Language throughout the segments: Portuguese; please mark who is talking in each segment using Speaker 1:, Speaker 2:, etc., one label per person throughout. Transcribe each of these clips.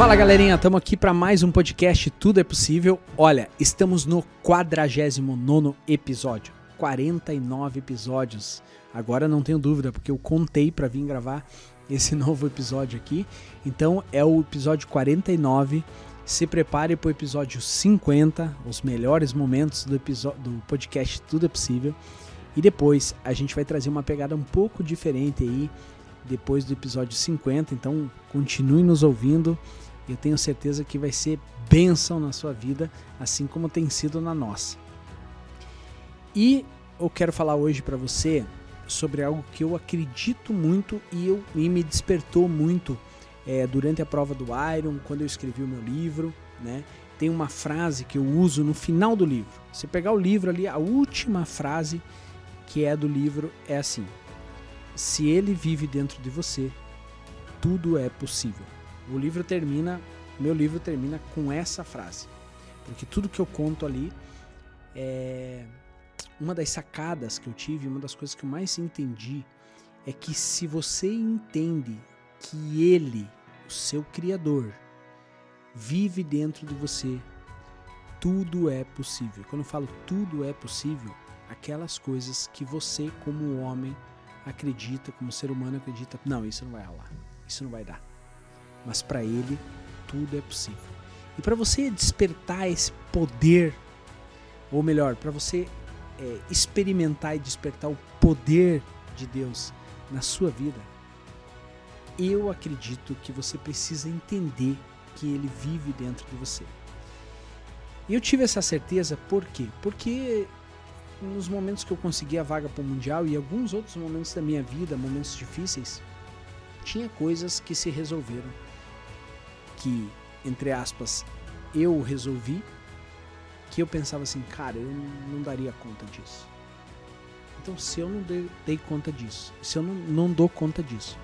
Speaker 1: Fala galerinha, estamos aqui para mais um podcast Tudo é Possível. Olha, estamos no 49º episódio, 49 episódios. Agora não tenho dúvida, porque eu contei para vir gravar esse novo episódio aqui. Então é o episódio 49. Se prepare para o episódio 50, os melhores momentos do podcast Tudo é Possível. E depois a gente vai trazer uma pegada um pouco diferente aí, depois do episódio 50. Então continue nos ouvindo. Eu tenho certeza que vai ser bênção na sua vida, assim como tem sido na nossa. E eu quero falar hoje para você sobre algo que eu acredito muito e me despertou muito durante a prova do Iron, quando eu escrevi o meu livro, né? Tem uma frase que eu uso no final do livro. Se pegar o livro ali, a última frase que é do livro é assim: se ele vive dentro de você, tudo é possível. Meu livro termina com essa frase, porque tudo que eu conto ali é uma das sacadas que eu tive, uma das coisas que eu mais entendi é que se você entende que ele, o seu Criador, vive dentro de você, tudo é possível. Quando eu falo tudo é possível, aquelas coisas que você como homem acredita, como ser humano acredita, não, isso não vai rolar, isso não vai dar. Mas para ele, tudo é possível. E para você despertar esse poder, ou melhor, para você experimentar e despertar o poder de Deus na sua vida, eu acredito que você precisa entender que ele vive dentro de você. E eu tive essa certeza por quê? Porque nos momentos que eu consegui a vaga para o Mundial e alguns outros momentos da minha vida, momentos difíceis, tinha coisas que se resolveram, que, entre aspas, eu resolvi, que eu pensava assim, cara, eu não daria conta disso. Então, se eu não dei conta disso, se eu não dou conta disso,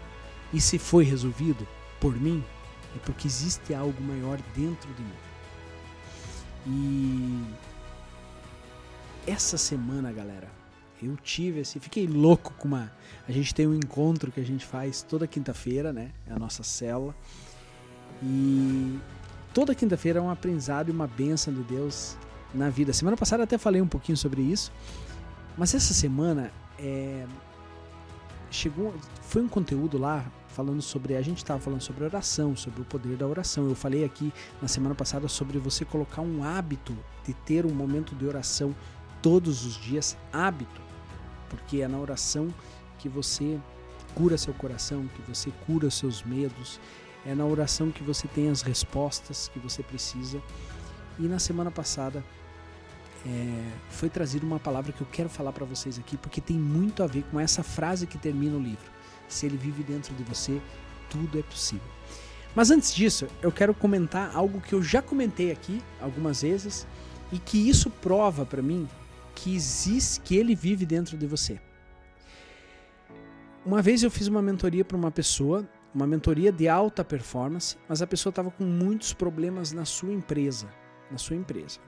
Speaker 1: e se foi resolvido por mim, é porque existe algo maior dentro de mim. E essa semana, galera, eu fiquei louco com a gente tem um encontro que a gente faz toda quinta-feira, né? É a nossa célula. E toda quinta-feira é um aprendizado e uma bênção de Deus na vida. Semana passada até falei um pouquinho sobre isso, mas essa semana foi um conteúdo lá falando sobre, a gente estava falando sobre oração, sobre o poder da oração. Eu falei aqui na semana passada sobre você colocar um hábito de ter um momento de oração todos os dias, hábito, porque é na oração que você cura seu coração, que você cura seus medos, é na oração que você tem as respostas que você precisa. E na semana passada foi trazida uma palavra que eu quero falar para vocês aqui, porque tem muito a ver com essa frase que termina o livro: se ele vive dentro de você, tudo é possível. Mas antes disso, eu quero comentar algo que eu já comentei aqui algumas vezes e que isso prova para mim que ele vive dentro de você. Uma vez eu fiz uma mentoria para uma pessoa, uma mentoria de alta performance, mas a pessoa estava com muitos problemas na sua empresa.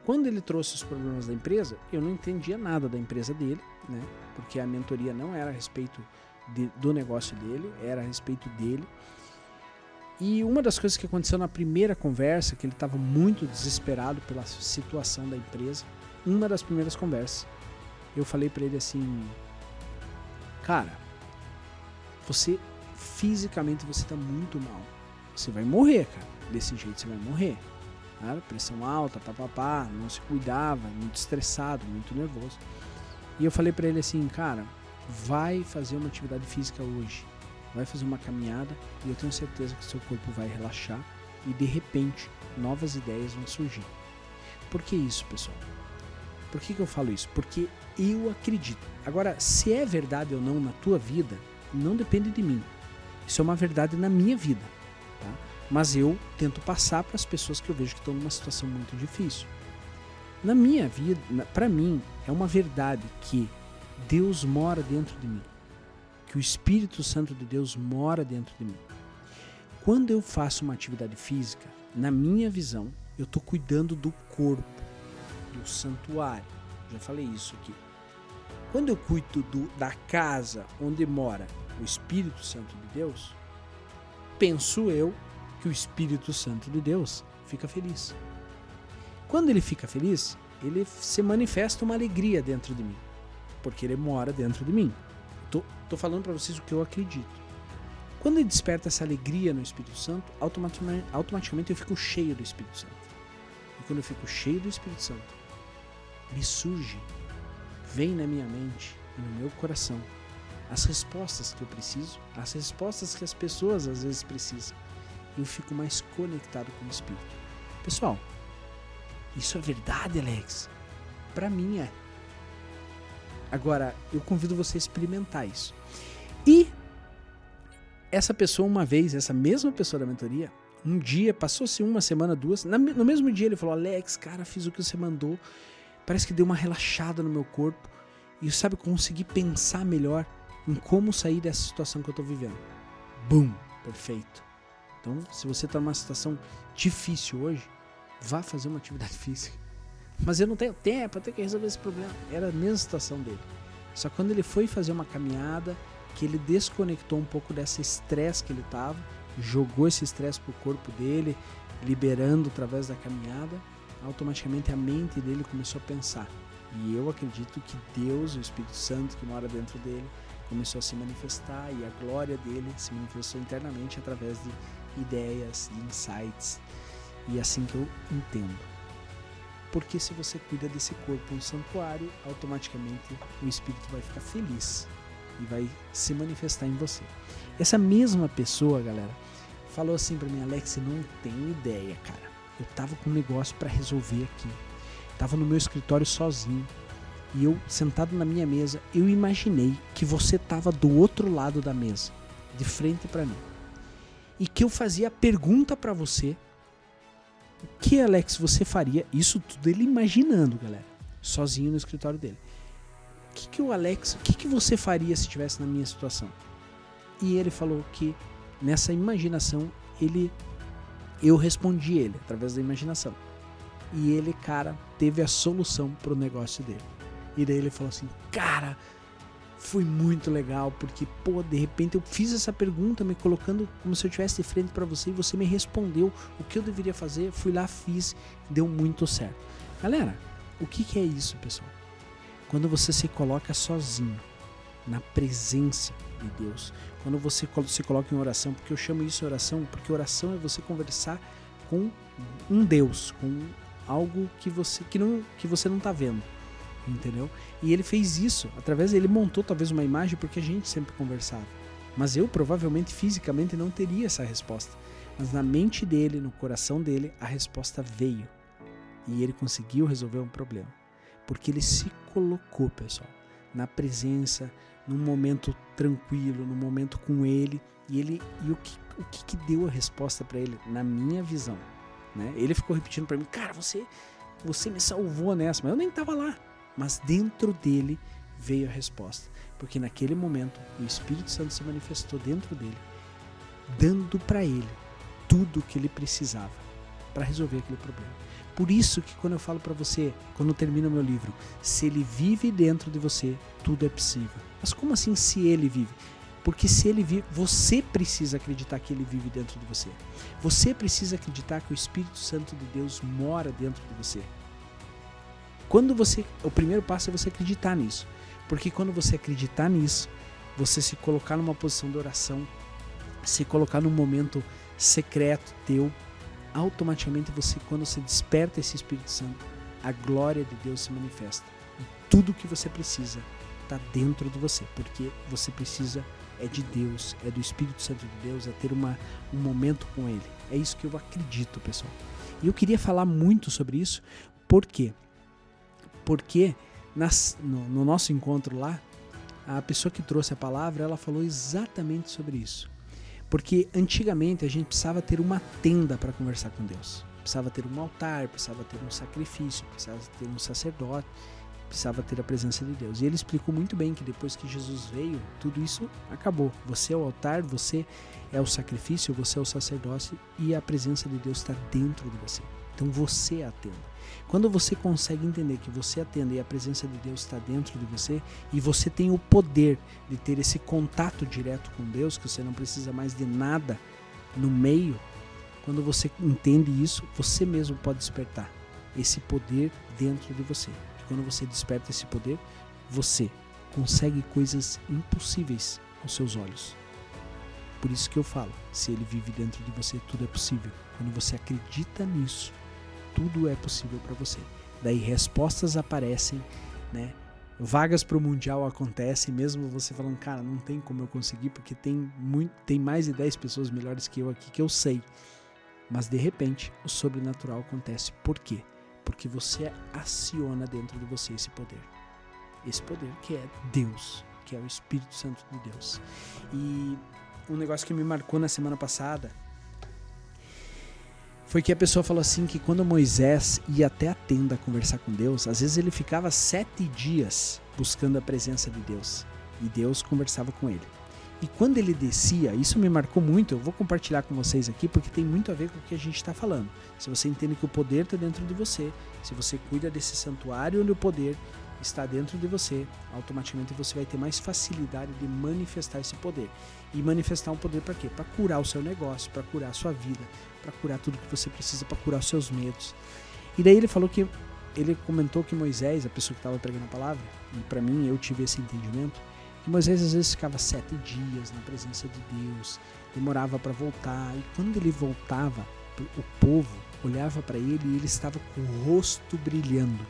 Speaker 1: Quando ele trouxe os problemas da empresa, eu não entendia nada da empresa dele, né? Porque a mentoria não era a respeito do negócio dele, era a respeito dele. E uma das coisas que aconteceu na primeira conversa, que ele estava muito desesperado pela situação da empresa, uma das primeiras conversas, eu falei para ele assim: cara, você fisicamente você está muito mal, você vai morrer, cara, desse jeito você vai morrer, cara, pressão alta, papapá, não se cuidava, muito estressado, muito nervoso. E eu falei para ele assim: cara, vai fazer uma atividade física hoje, vai fazer uma caminhada e eu tenho certeza que seu corpo vai relaxar e de repente novas ideias vão surgir. Por que isso, pessoal? Por que eu falo isso? Porque eu acredito. Agora, se é verdade ou não na tua vida, não depende de mim. Isso é uma verdade na minha vida, tá? Mas eu tento passar para as pessoas que eu vejo que estão numa situação muito difícil. Na minha vida, para mim, é uma verdade que Deus mora dentro de mim, que o Espírito Santo de Deus mora dentro de mim. Quando eu faço uma atividade física, na minha visão, eu estou cuidando do corpo, do santuário. Já falei isso aqui. Quando eu cuido da casa onde mora o Espírito Santo de Deus, penso eu que o Espírito Santo de Deus fica feliz. Quando ele fica feliz, ele se manifesta uma alegria dentro de mim, porque ele mora dentro de mim. Tô falando para vocês o que eu acredito. Quando ele desperta essa alegria no Espírito Santo, automaticamente eu fico cheio do Espírito Santo. E quando eu fico cheio do Espírito Santo, me surge, vem na minha mente e no meu coração as respostas que eu preciso, as respostas que as pessoas às vezes precisam. Eu fico mais conectado com o Espírito. Pessoal, isso é verdade, Alex? Para mim é. Agora, eu convido você a experimentar isso. E essa pessoa uma vez, essa mesma pessoa da mentoria, um dia, passou-se uma semana, duas, no mesmo dia ele falou: Alex, cara, fiz o que você mandou, parece que deu uma relaxada no meu corpo e, sabe, consegui pensar melhor em como sair dessa situação que eu tô vivendo. Bum, perfeito. Então, se você tá numa situação difícil hoje, vá fazer uma atividade física. Mas eu não tenho tempo, eu tenho que resolver esse problema. Era a mesma situação dele. Só quando ele foi fazer uma caminhada, que ele desconectou um pouco desse estresse que ele estava, jogou esse estresse pro corpo dele, liberando através da caminhada, automaticamente a mente dele começou a pensar. E eu acredito que Deus, o Espírito Santo que mora dentro dele, começou a se manifestar, e a glória dele se manifestou internamente através de ideias, de insights. E é assim que eu entendo. Porque se você cuida desse corpo, um santuário, automaticamente o Espírito vai ficar feliz e vai se manifestar em você. Essa mesma pessoa, galera, falou assim pra mim: Alex, você não tem ideia, cara. Eu tava com um negócio pra resolver aqui. Tava no meu escritório sozinho. E eu, sentado na minha mesa, eu imaginei que você tava do outro lado da mesa, de frente pra mim. E que eu fazia a pergunta pra você: o que, Alex, você faria? Isso tudo ele imaginando, galera. Sozinho no escritório dele. O que você faria se estivesse na minha situação? E ele falou que nessa imaginação eu respondi ele através da imaginação. E ele, cara, teve a solução pro negócio dele. E daí ele falou assim: cara, foi muito legal, porque, pô, de repente eu fiz essa pergunta me colocando como se eu estivesse de frente para você e você me respondeu o que eu deveria fazer, fui lá, fiz, deu muito certo. Galera, o que é isso, pessoal? Quando você se coloca sozinho, na presença de Deus, quando você se coloca em oração, porque eu chamo isso de oração, porque oração é você conversar com um Deus, com algo que você não está vendo. Entendeu? E ele fez isso, ele montou talvez uma imagem porque a gente sempre conversava. Mas eu provavelmente fisicamente não teria essa resposta. Mas na mente dele, no coração dele, a resposta veio. E ele conseguiu resolver um problema. Porque ele se colocou, pessoal, na presença, num momento tranquilo, num momento com ele. E o que deu a resposta para ele, na minha visão, né? Ele ficou repetindo para mim: cara, você me salvou nessa, mas eu nem estava lá. Mas dentro dele veio a resposta. Porque naquele momento o Espírito Santo se manifestou dentro dele, dando para ele tudo o que ele precisava para resolver aquele problema. Por isso que quando eu falo para você, quando eu termino o meu livro, se ele vive dentro de você, tudo é possível. Mas como assim se ele vive? Porque se ele vive, você precisa acreditar que ele vive dentro de você. Você precisa acreditar que o Espírito Santo de Deus mora dentro de você. O primeiro passo é você acreditar nisso. Porque quando você acreditar nisso, você se colocar numa posição de oração, se colocar num momento secreto teu, automaticamente quando você desperta esse Espírito Santo, a glória de Deus se manifesta. E tudo que você precisa está dentro de você, porque você precisa de Deus, é do Espírito Santo de Deus, é ter um momento com Ele. É isso que eu acredito, pessoal. E eu queria falar muito sobre isso, por quê? Porque no nosso encontro lá, a pessoa que trouxe a palavra, ela falou exatamente sobre isso. Porque antigamente a gente precisava ter uma tenda para conversar com Deus. Precisava ter um altar, precisava ter um sacrifício, precisava ter um sacerdote, precisava ter a presença de Deus. E ele explicou muito bem que depois que Jesus veio, tudo isso acabou. Você é o altar, você é o sacrifício, você é o sacerdócio e a presença de Deus está dentro de você. Então você é a tenda. Quando você consegue entender que você é a tenda e a presença de Deus está dentro de você e você tem o poder de ter esse contato direto com Deus, que você não precisa mais de nada no meio, quando você entende isso, você mesmo pode despertar esse poder dentro de você. E quando você desperta esse poder, você consegue coisas impossíveis aos seus olhos. Por isso que eu falo, se ele vive dentro de você, tudo é possível. Quando você acredita nisso, tudo é possível para você. Daí respostas aparecem, né? Vagas para o Mundial acontecem, mesmo você falando, cara, não tem como eu conseguir, porque tem mais de 10 pessoas melhores que eu aqui, que eu sei. Mas de repente, o sobrenatural acontece. Por quê? Porque você aciona dentro de você esse poder. Esse poder que é Deus, que é o Espírito Santo de Deus. E um negócio que me marcou na semana passada foi que a pessoa falou assim, que quando Moisés ia até a tenda conversar com Deus, às vezes ele ficava 7 dias buscando a presença de Deus, e Deus conversava com ele. E quando ele descia, isso me marcou muito, eu vou compartilhar com vocês aqui, porque tem muito a ver com o que a gente está falando. Se você entende que o poder está dentro de você, se você cuida desse santuário onde o poder está dentro de você, automaticamente você vai ter mais facilidade de manifestar esse poder. E manifestar um poder para quê? Para curar o seu negócio, para curar a sua vida, para curar tudo que você precisa, para curar os seus medos. E daí ele comentou que Moisés, a pessoa que estava pregando a palavra, e para mim eu tive esse entendimento, que Moisés às vezes ficava 7 dias na presença de Deus, demorava para voltar, e quando ele voltava, o povo olhava para ele e ele estava com o rosto brilhando.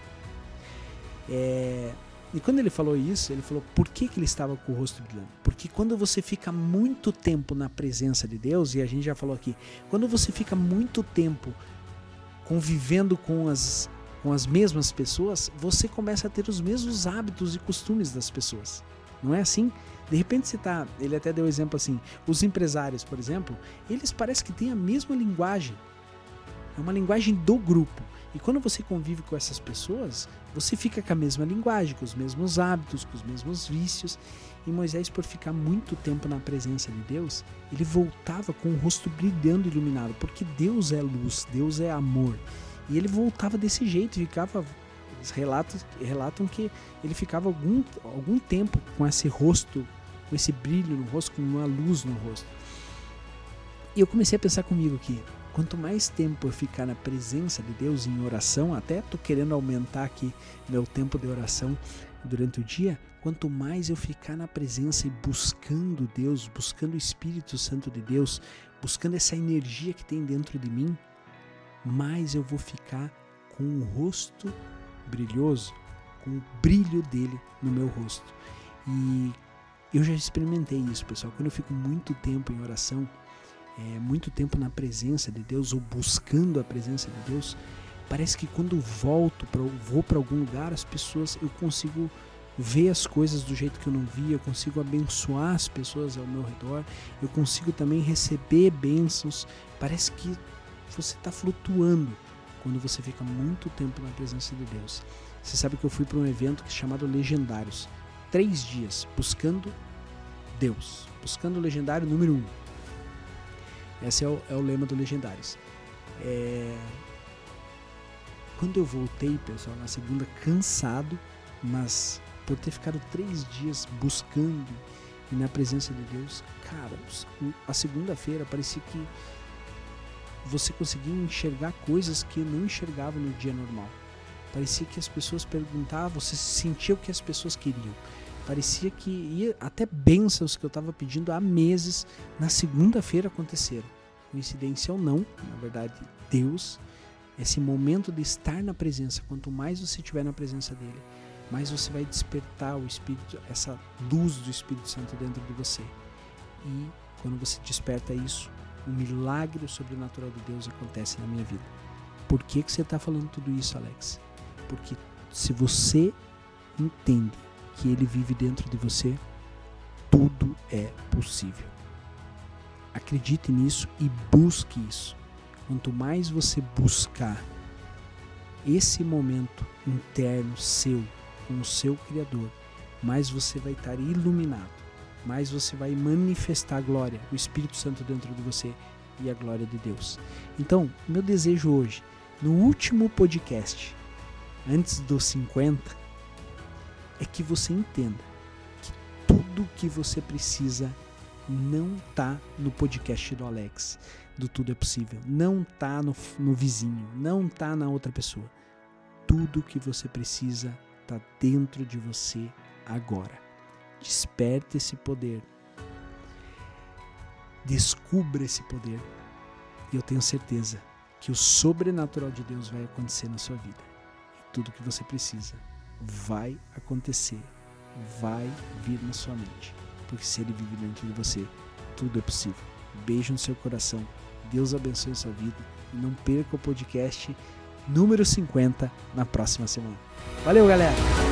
Speaker 1: E quando ele falou isso, ele falou por que ele estava com o rosto brilhando? Porque quando você fica muito tempo na presença de Deus, e a gente já falou aqui, quando você fica muito tempo convivendo com as mesmas pessoas, você começa a ter os mesmos hábitos e costumes das pessoas. Não é assim? De repente ele até deu exemplo assim, os empresários, por exemplo, eles parecem que têm a mesma linguagem. É uma linguagem do grupo. E quando você convive com essas pessoas, você fica com a mesma linguagem, com os mesmos hábitos, com os mesmos vícios. E Moisés, por ficar muito tempo na presença de Deus, ele voltava com o rosto brilhando, iluminado, porque Deus é luz, Deus é amor. E ele voltava desse jeito, ficava, relatam que ele ficava algum tempo com esse rosto, com esse brilho no rosto, com uma luz no rosto. E eu comecei a pensar comigo aqui, quanto mais tempo eu ficar na presença de Deus em oração, até estou querendo aumentar aqui meu tempo de oração durante o dia, quanto mais eu ficar na presença e buscando Deus, buscando o Espírito Santo de Deus, buscando essa energia que tem dentro de mim, mais eu vou ficar com o rosto brilhoso, com o brilho dele no meu rosto. E eu já experimentei isso, pessoal. Quando eu fico muito tempo em oração, muito tempo na presença de Deus ou buscando a presença de Deus, parece que quando vou para algum lugar, as pessoas, eu consigo ver as coisas do jeito que eu não via, eu consigo abençoar as pessoas ao meu redor, eu consigo também receber bênçãos. Parece que você está flutuando quando você fica muito tempo na presença de Deus. Você sabe que eu fui para um evento chamado Legendários, 3 dias buscando Deus, buscando o legendário número 1. Esse é o lema do Legendários. Quando eu voltei, pessoal, na segunda, cansado, mas por ter ficado 3 dias buscando e na presença de Deus, cara, a segunda-feira parecia que você conseguia enxergar coisas que eu não enxergava no dia normal. Parecia que as pessoas perguntavam, você sentia o que as pessoas queriam. Parecia que até bênçãos que eu estava pedindo há meses, na segunda-feira aconteceram. Coincidência ou não, na verdade, Deus, esse momento de estar na presença, quanto mais você estiver na presença dele, mais você vai despertar o Espírito, essa luz do Espírito Santo dentro de você. E quando você desperta isso, um milagre sobrenatural de Deus acontece na minha vida. Por que você está falando tudo isso, Alex? Porque se você entende que ele vive dentro de você, tudo é possível. Acredite nisso e busque isso. Quanto mais você buscar esse momento interno seu, com o seu Criador, mais você vai estar iluminado, mais você vai manifestar a glória, o Espírito Santo dentro de você e a glória de Deus. Então, meu desejo hoje, no último podcast, antes dos 50, é que você entenda que tudo que você precisa não está no podcast do Alex, do tudo é possível. Não tá no vizinho, não tá na outra pessoa. Tudo que você precisa tá dentro de você agora. Desperte esse poder. Descubra esse poder. E eu tenho certeza que o sobrenatural de Deus vai acontecer na sua vida. E tudo que você precisa vai acontecer, vai vir na sua mente. Porque se Ele vive dentro de você, tudo é possível. Beijo no seu coração. Deus abençoe a sua vida. E não perca o podcast número 50 na próxima semana. Valeu, galera!